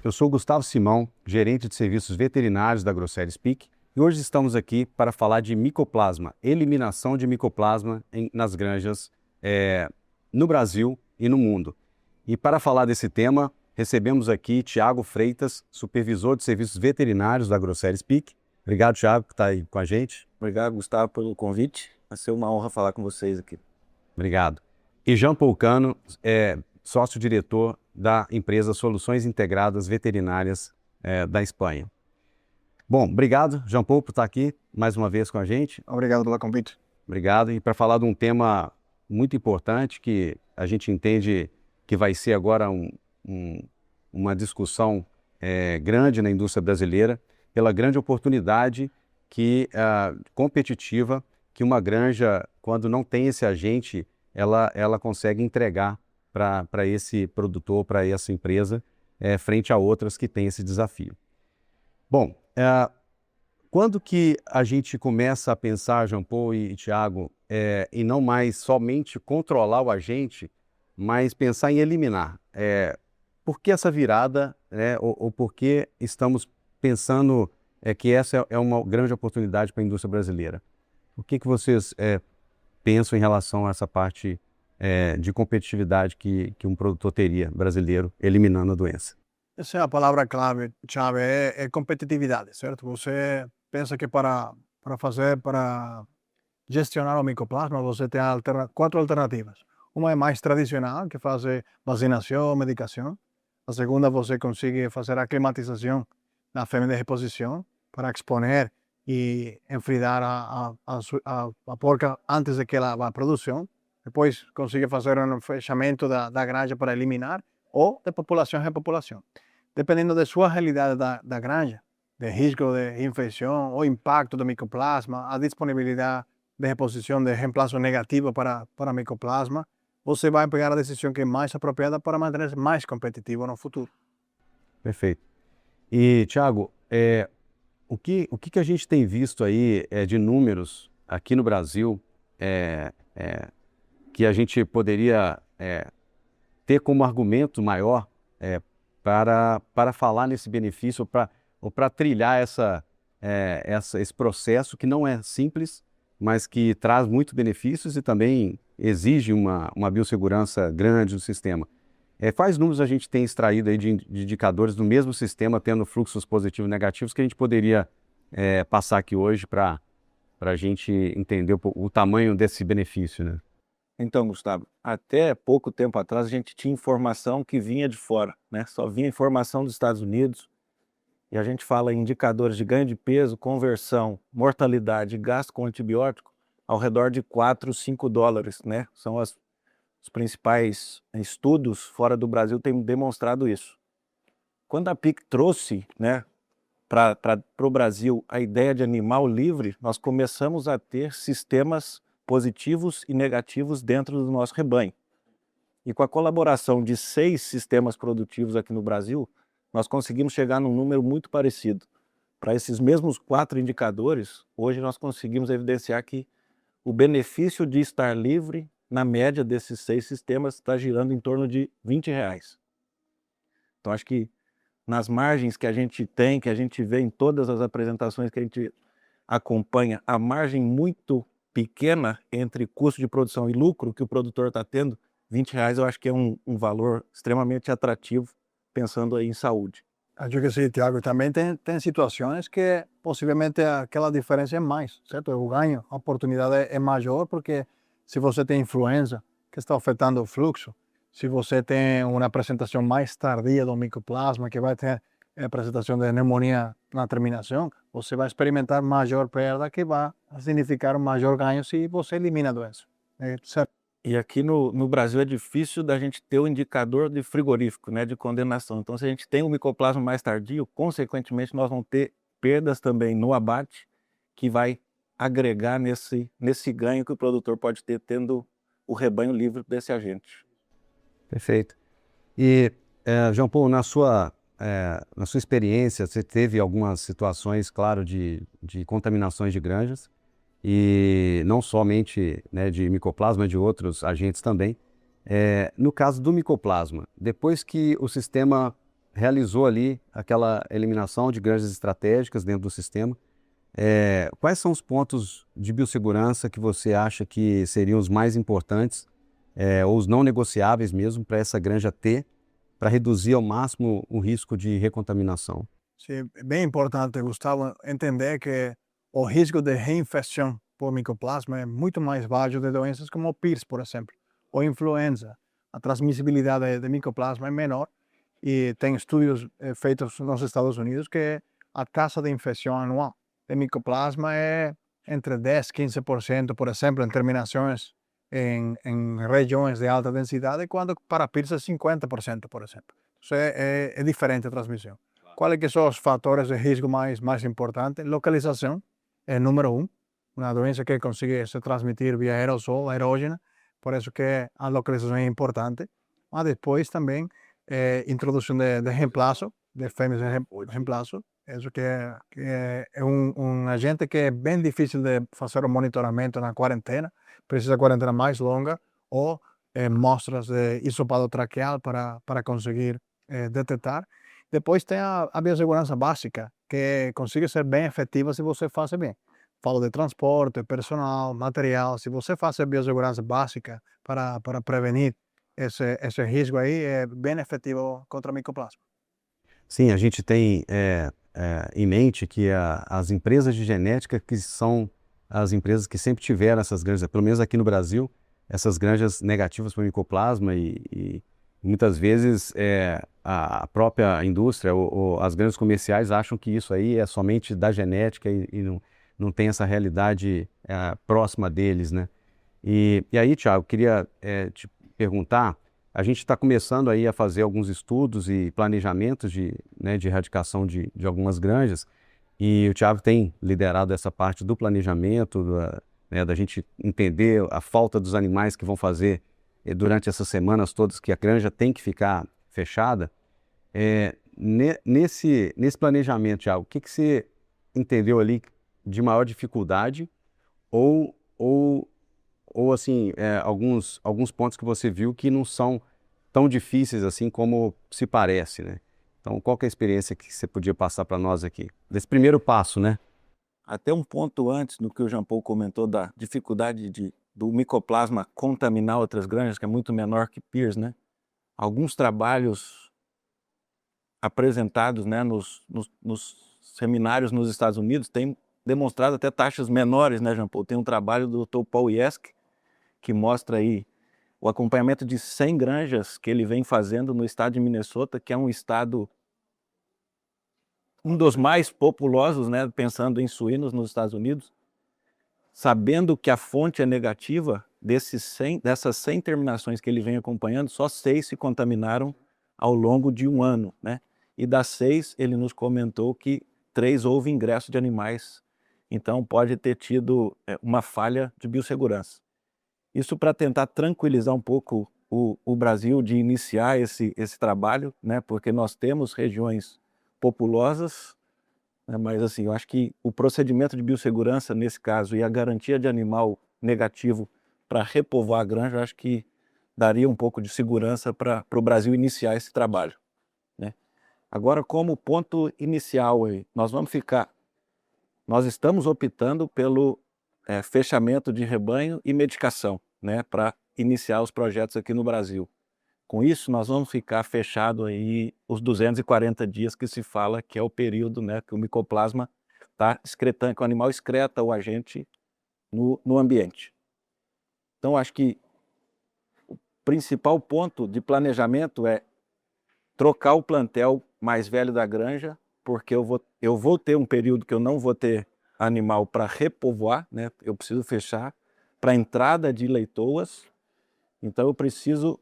Eu sou Gustavo Simão, gerente de serviços veterinários da Grosseries Peak, e hoje estamos aqui para falar de micoplasma, eliminação de micoplasma nas granjas no Brasil e no mundo. E para falar desse tema, recebemos aqui Thiago Freitas, supervisor de serviços veterinários da Grosseries Peak. Obrigado, Thiago, por estar aí com a gente. Obrigado, Gustavo, pelo convite. Vai ser uma honra falar com vocês aqui. Obrigado. E Jean Paul Cano, sócio-diretor da empresa Soluções Integradas Veterinárias da Espanha. Bom, obrigado, Jean Paul, por estar aqui mais uma vez com a gente. Obrigado pelo convite. Obrigado. E para falar de um tema muito importante que a gente entende que vai ser agora uma discussão grande na indústria brasileira, pela grande oportunidade competitiva que uma granja, quando não tem esse agente, ela consegue entregar para esse produtor, para essa empresa, frente a outras que têm esse desafio. Bom, quando que a gente começa a pensar, Jean Paul e Thiago, em não mais somente controlar o agente, mas pensar em eliminar? Por que essa virada, ou por que estamos pensando que essa é uma grande oportunidade para a indústria brasileira? O que vocês pensam em relação a essa parte de competitividade que um produtor teria brasileiro eliminando a doença? Essa é a palavra-chave, é competitividade, certo? Você pensa que para gestionar o micoplasma, você tem 4 alternativas. Uma é mais tradicional, que faz vacinação, medicação. A segunda, você consegue fazer a aclimatização da fêmea de reposição para exponer e enfriar a porca antes de que ela vá à produção. Depois consegue fazer um fechamento da granja para eliminar, ou de população a repopulação. Dependendo da sua realidade da granja, de risco de infecção ou impacto do micoplasma, a disponibilidade de reposição de reemplaço negativo para micoplasma, você vai pegar a decisão que é mais apropriada para manter-se mais competitivo no futuro. Perfeito. E, Thiago, o que a gente tem visto aí de números aqui no Brasil que a gente poderia ter como argumento maior para falar nesse benefício ou para trilhar esse processo que não é simples, mas que traz muitos benefícios e também exige uma biossegurança grande no sistema. Quais números a gente tem extraído aí de indicadores do mesmo sistema, tendo fluxos positivos e negativos, que a gente poderia passar aqui hoje para a gente entender o tamanho desse benefício, né? Então, Gustavo, até pouco tempo atrás a gente tinha informação que vinha de fora, né? Só vinha informação dos Estados Unidos, e a gente fala em indicadores de ganho de peso, conversão, mortalidade, gasto com antibiótico ao redor de 4, 5 dólares, né? São os principais estudos fora do Brasil têm demonstrado isso. Quando a PIC trouxe, né, para o Brasil a ideia de animal livre, nós começamos a ter sistemas positivos e negativos dentro do nosso rebanho. E com a colaboração de 6 sistemas produtivos aqui no Brasil, nós conseguimos chegar num número muito parecido. Para esses mesmos 4 indicadores, hoje nós conseguimos evidenciar que o benefício de estar livre, na média desses 6 sistemas, está girando em torno de R$20. Então acho que nas margens que a gente tem, que a gente vê em todas as apresentações que a gente acompanha, a margem muito pequena entre custo de produção e lucro que o produtor está tendo, R$20 eu acho que é um valor extremamente atrativo, pensando aí em saúde. Acho que sim, Thiago. Também tem situações que possivelmente aquela diferença é mais, certo? O ganho, a oportunidade é maior, porque se você tem influenza que está afetando o fluxo, se você tem uma apresentação mais tardia do micoplasma, que vai ter apresentação de pneumonia na terminação, você vai experimentar maior perda, que vai significar um maior ganho se você elimina a doença. Certo? E aqui no Brasil é difícil da gente ter o indicador de frigorífico, né, de condenação. Então, se a gente tem um micoplasma mais tardio, consequentemente nós vamos ter perdas também no abate, que vai agregar nesse ganho que o produtor pode ter tendo o rebanho livre desse agente. Perfeito. E, Jean Paul, na sua experiência, você teve algumas situações, claro, de contaminações de granjas, e não somente, né, de micoplasma, mas de outros agentes também. No caso do micoplasma, depois que o sistema realizou ali aquela eliminação de granjas estratégicas dentro do sistema. Quais são os pontos de biossegurança que você acha que seriam os mais importantes, ou os não negociáveis mesmo, para essa granja ter, para reduzir ao máximo o risco de recontaminação? Sim, é bem importante, Gustavo, entender que o risco de reinfecção por micoplasma é muito mais baixo de doenças como o PIRS, por exemplo, ou influenza. A transmissibilidade de micoplasma é menor e tem estudos feitos nos Estados Unidos que a taxa de infecção anual de micoplasma é entre 10 e 15%, por exemplo, em terminações em regiões de alta densidade, quando para PIRS é 50%, por exemplo. Então, é diferente a transmissão. Quais que são os fatores de risco mais importantes? Localização é número 1, uma doença que consegue se transmitir via aerossol, aerógena, por isso que a localização é importante. Mas depois também introdução de reemplaço, de fêmeas de reemplaço, isso que é um agente que é bem difícil de fazer o monitoramento na quarentena, precisa de quarentena mais longa, ou mostras de hisopado traqueal para conseguir detectar. Depois tem a biossegurança básica, que consegue ser bem efetiva se você faz bem. Falo de transporte, personal, material. Se você faz a biossegurança básica para prevenir esse risco aí, é bem efetivo contra a micoplasma. Sim, a gente tem em mente que as empresas de genética que são as empresas que sempre tiveram essas granjas, pelo menos aqui no Brasil, essas granjas negativas para micoplasma e muitas vezes a própria indústria ou as granjas comerciais acham que isso aí é somente da genética e não tem essa realidade próxima deles, né? E aí, Thiago, queria te perguntar, a gente está começando aí a fazer alguns estudos e planejamentos de erradicação de algumas granjas, e o Thiago tem liderado essa parte do planejamento, da gente entender a falta dos animais que vão fazer durante essas semanas todas que a granja tem que ficar fechada. Nesse planejamento, Thiago, o que você entendeu ali de maior dificuldade ou assim, alguns pontos que você viu que não são tão difíceis assim como se parece, né? Então, qual que é a experiência que você podia passar para nós aqui? Desse primeiro passo, né? Até um ponto antes do que o Jean Paul comentou da dificuldade do micoplasma contaminar outras granjas, que é muito menor que PIRS, né? Alguns trabalhos apresentados, né, nos seminários nos Estados Unidos têm demonstrado até taxas menores, né, Jean Paul? Tem um trabalho do Dr. Paul Yesk que mostra aí o acompanhamento de 100 granjas que ele vem fazendo no estado de Minnesota, que é um estado um dos mais populosos, né, pensando em suínos nos Estados Unidos, sabendo que a fonte é negativa, dessas 100 terminações que ele vem acompanhando, só 6 se contaminaram ao longo de um ano, né? E das 6, ele nos comentou que 3 houve ingresso de animais, então pode ter tido uma falha de biossegurança. Isso para tentar tranquilizar um pouco o Brasil de iniciar esse trabalho, né? Porque nós temos regiões populosas, né? Mas assim, eu acho que o procedimento de biossegurança nesse caso e a garantia de animal negativo para repovoar a granja, eu acho que daria um pouco de segurança para o Brasil iniciar esse trabalho, né? Agora, como ponto inicial, nós estamos optando pelo fechamento de rebanho e medicação, né, para iniciar os projetos aqui no Brasil. Com isso, nós vamos ficar fechado aí os 240 dias que se fala que é o período, né, que o micoplasma está excretando, que o animal excreta o agente no ambiente. Então, acho que o principal ponto de planejamento é trocar o plantel mais velho da granja, porque eu vou ter um período que eu não vou ter animal para repovoar, né? Eu preciso fechar para a entrada de leitoas, então eu preciso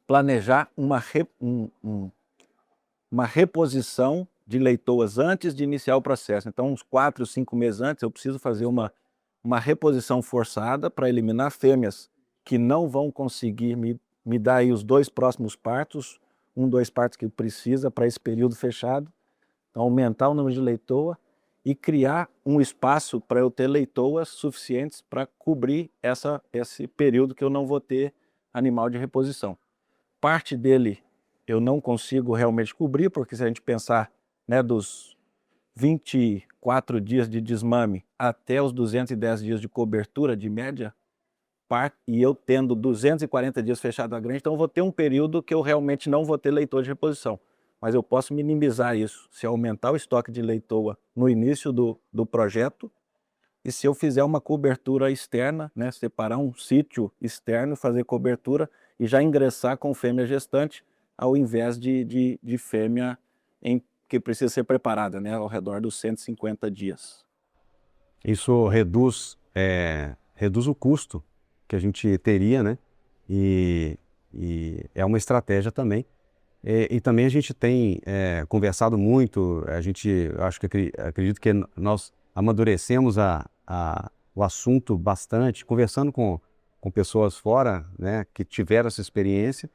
planejar uma reposição de leitoas antes de iniciar o processo. Então, uns 4, 5 meses antes, eu preciso fazer uma reposição forçada para eliminar fêmeas que não vão conseguir me dar aí os 2 próximos partos, 2 partos que precisa para esse período fechado, então, aumentar o número de leitoa e criar um espaço para eu ter leitoas suficientes para cobrir esse período que eu não vou ter animal de reposição. Parte dele eu não consigo realmente cobrir, porque se a gente pensar, né, dos 24 dias de desmame até os 210 dias de cobertura de média, e eu tendo 240 dias fechado a granja, então eu vou ter um período que eu realmente não vou ter leitoa de reposição. Mas eu posso minimizar isso se eu aumentar o estoque de leitoa no início do projeto e se eu fizer uma cobertura externa, né, separar um sítio externo, fazer cobertura e já ingressar com fêmea gestante, ao invés de fêmea que precisa ser preparada, né, ao redor dos 150 dias. Isso reduz o custo que a gente teria, né? E é uma estratégia também. E também a gente tem conversado muito, acredito que nós amadurecemos o assunto bastante, conversando com pessoas fora, né, que tiveram essa experiência.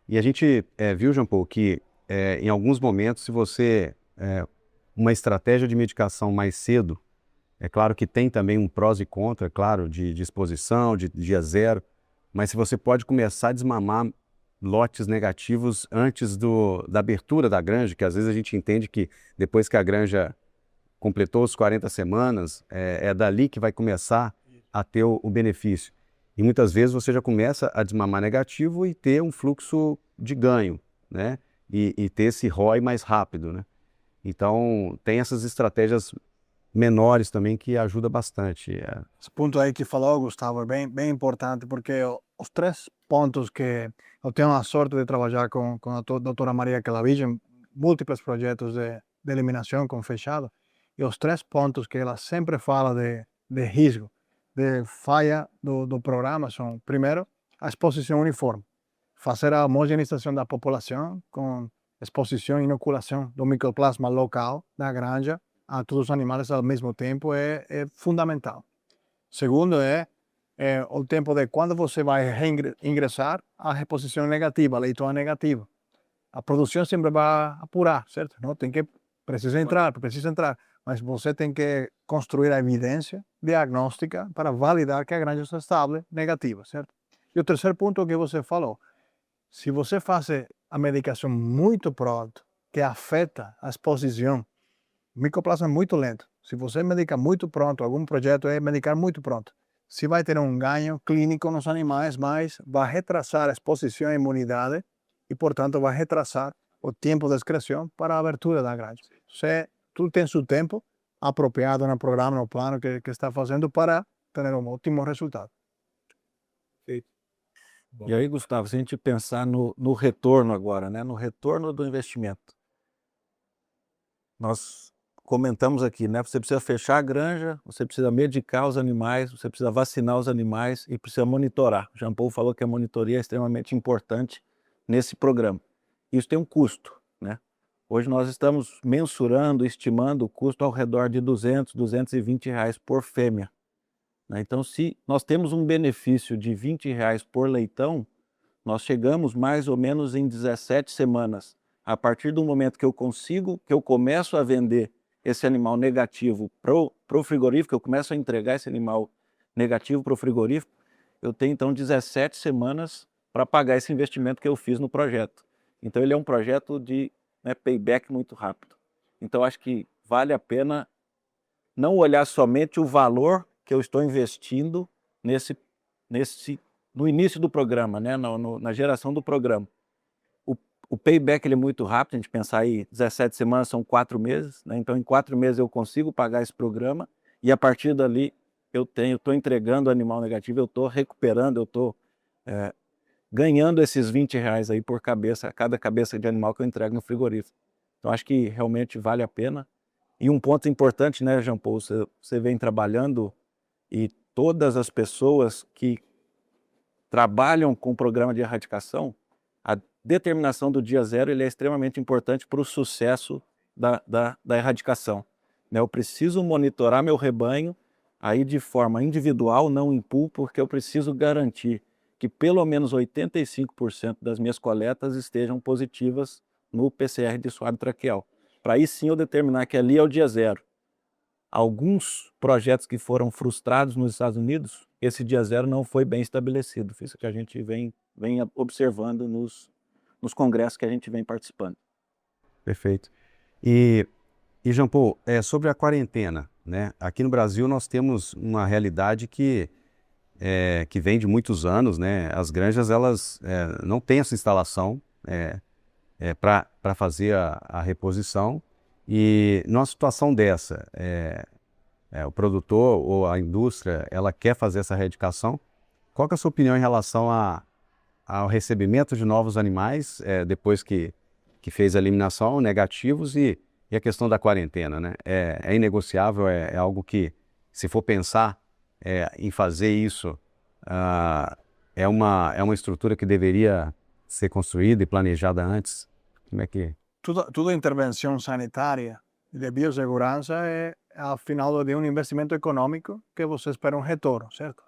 E a gente viu, Jean Paul, que em alguns momentos, se você uma estratégia de medicação mais cedo, é claro que tem também um prós e contra, claro, de exposição, de dia zero, mas se você pode começar a desmamar lotes negativos antes da abertura da granja, que às vezes a gente entende que depois que a granja completou as 40 semanas, é dali que vai começar a ter o benefício. E muitas vezes você já começa a desmamar negativo e ter um fluxo de ganho, né? E ter esse ROI mais rápido, né? Então, tem essas estratégias menores também que ajuda bastante. Esse ponto aí que falou, Gustavo, é bem importante, porque os 3 pontos que eu tenho a sorte de trabalhar com a doutora Maria Calaviglia em múltiplos projetos de eliminação com fechado, e os 3 pontos que ela sempre fala de risco, de falha do programa são, primeiro, a exposição uniforme, fazer a homogeneização da população com exposição e inoculação do micoplasma local da granja a todos os animais ao mesmo tempo é fundamental. Segundo o tempo de quando você vai ingressar a reposição negativa, a leitoa negativa. A produção sempre vai apurar, certo? Não precisa entrar, mas você tem que construir a evidência diagnóstica para validar que a granja está estável negativa, certo? E o terceiro ponto que você falou, se você faz a medicação muito pronto, que afeta a exposição, o micoplasma é muito lento. Se você medica muito pronto, algum projeto é medicar muito pronto. Se vai ter um ganho clínico nos animais, mas vai retrasar a exposição à imunidade e, portanto, vai retrasar o tempo de excreção para a abertura da granja. Tudo tem seu tempo apropriado no programa, no plano que está fazendo para ter um ótimo resultado. E aí, Gustavo, se a gente pensar no retorno agora, né, no retorno do investimento, nós comentamos aqui, né? Você precisa fechar a granja, você precisa medicar os animais, você precisa vacinar os animais e precisa monitorar. O Jean Paul falou que a monitoria é extremamente importante nesse programa. Isso tem um custo, né? Hoje nós estamos mensurando, estimando o custo ao redor de R$200, R$220 por fêmea, né? Então, se nós temos um benefício de R$20 por leitão, nós chegamos mais ou menos em 17 semanas. A partir do momento que eu começo a vender esse animal negativo para o frigorífico, eu começo a entregar esse animal negativo para o frigorífico, eu tenho então 17 semanas para pagar esse investimento que eu fiz no projeto. Então ele é um projeto de payback muito rápido. Então acho que vale a pena não olhar somente o valor que eu estou investindo no início do programa, né? na geração do programa. O payback ele é muito rápido, a gente pensar aí, 17 semanas são 4 meses, né? Então em 4 meses eu consigo pagar esse programa e a partir dali eu estou entregando o animal negativo, eu estou recuperando, eu estou ganhando esses R$20 aí por cabeça, cada cabeça de animal que eu entrego no frigorífico. Então acho que realmente vale a pena. E um ponto importante, né, Jean Paul, você vem trabalhando e todas as pessoas que trabalham com o programa de erradicação, a determinação do dia zero ele é extremamente importante para o sucesso da erradicação. Eu preciso monitorar meu rebanho aí de forma individual, não em pool, porque eu preciso garantir que pelo menos 85% das minhas coletas estejam positivas no PCR de suave traqueal. Para aí sim eu determinar que ali é o dia zero. Alguns projetos que foram frustrados nos Estados Unidos, esse dia zero não foi bem estabelecido. Isso que a gente vem observando nos congressos que a gente vem participando. Perfeito. E Jean Paul, sobre a quarentena, né? Aqui no Brasil nós temos uma realidade que vem de muitos anos, né? As granjas, elas não têm essa instalação para fazer a reposição, e numa situação dessa, o produtor ou a indústria, ela quer fazer essa erradicação. Qual que é a sua opinião em relação ao recebimento de novos animais depois que fez a eliminação, negativos, e a questão da quarentena, né? É inegociável, é algo que, se for pensar em fazer isso, é uma estrutura que deveria ser construída e planejada antes? Como é que... Toda intervenção sanitária de biossegurança é ao final de um investimento econômico que você espera um retorno, certo?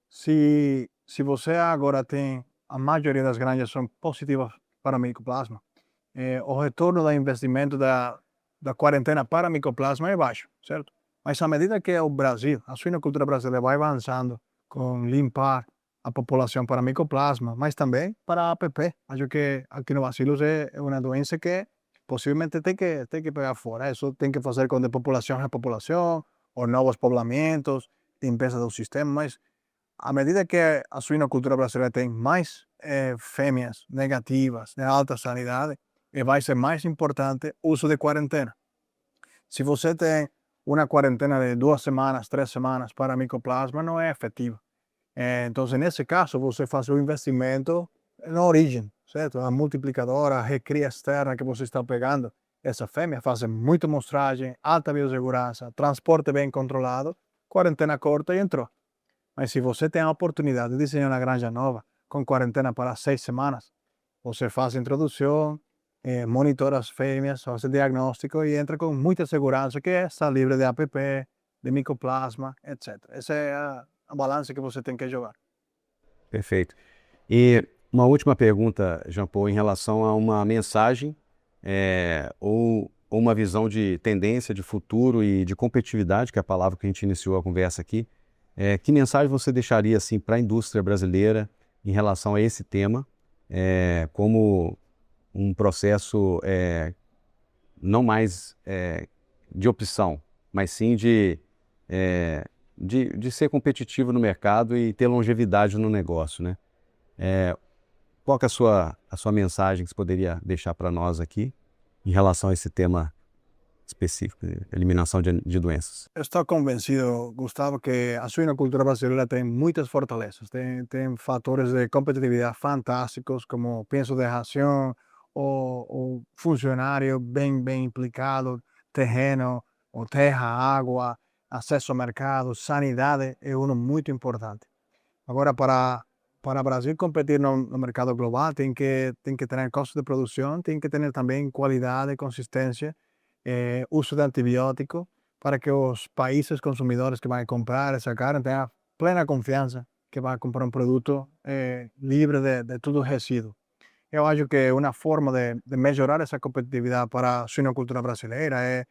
Se você agora tem, a maioria das granjas são positivas para micoplasma, o retorno do investimento da quarentena para micoplasma é baixo, certo? Mas à medida que o Brasil, a suinocultura brasileira vai avançando com limpar a população para micoplasma, mas também para APP. Acho que actinobacilos é uma doença que possivelmente tem que pegar fora. Isso tem que fazer com de população a população, ou novos poblamentos, limpeza do sistema, mas à medida que a suinocultura brasileira tem mais fêmeas negativas, de alta sanidade, vai ser mais importante o uso de quarentena. Se você tem uma quarentena de 2 semanas, 3 semanas para micoplasma, não é efetiva. Então, nesse caso, você faz o investimento na origem, certo? A multiplicadora, a recria externa que você está pegando, essa fêmea faz muita mostragem, alta biossegurança, transporte bem controlado, quarentena corta e entrou. Mas se você tem a oportunidade de desenhar uma granja nova, com quarentena para 6 semanas, você faz a introdução, monitora as fêmeas, faz o diagnóstico e entra com muita segurança que está livre de APP, de micoplasma, etc. Essa é a balança que você tem que jogar. Perfeito. E uma última pergunta, Jean Paul, em relação a uma mensagem ou uma visão de tendência, de futuro e de competitividade, que é a palavra que a gente iniciou a conversa aqui. Que mensagem você deixaria assim, para a indústria brasileira em relação a esse tema, como um processo não mais de opção, mas sim de ser competitivo no mercado e ter longevidade no negócio, né? Qual que é a sua mensagem que você poderia deixar para nós aqui em relação a esse tema específico, de eliminação de doenças? Eu estou convencido, Gustavo, que a suinocultura brasileira tem muitas fortalezas, tem fatores de competitividade fantásticos, como penso de ração, o funcionário bem implicado, terreno, ou terra, água, acesso ao mercado, sanidade é muito importante. Agora, para o Brasil competir no mercado global, tem que ter custos de produção, tem que ter também qualidade, consistência, uso de antibiótico, para que os países consumidores que vão comprar essa carne tenham plena confiança que vão comprar um produto livre de todo resíduo. Eu acho que uma forma de melhorar essa competitividade para a suinocultura brasileira é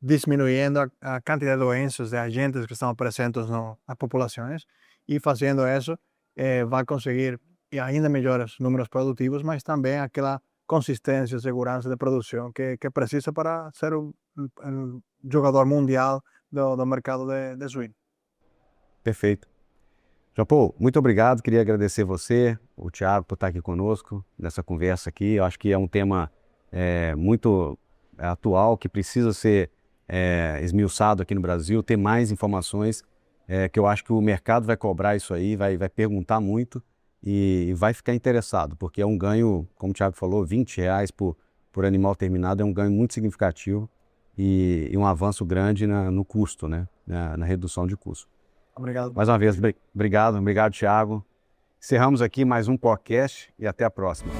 diminuindo a quantidade de doenças, de agentes que estão presentes nas populações, e fazendo isso vai conseguir ainda melhores números produtivos, mas também aquela consistência e segurança de produção que precisa para ser um jogador mundial do mercado de suíno. Perfeito. Jean Paul, muito obrigado. Queria agradecer você, o Thiago, por estar aqui conosco nessa conversa aqui. Eu acho que é um tema muito atual, que precisa ser esmiuçado aqui no Brasil, ter mais informações, que eu acho que o mercado vai cobrar isso aí, vai perguntar muito e vai ficar interessado, porque é um ganho, como o Thiago falou, R$20 por animal terminado, é um ganho muito significativo e um avanço grande no custo, né? Na redução de custo. Obrigado. Mais uma vez, obrigado, Thiago. Encerramos aqui mais um podcast e até a próxima.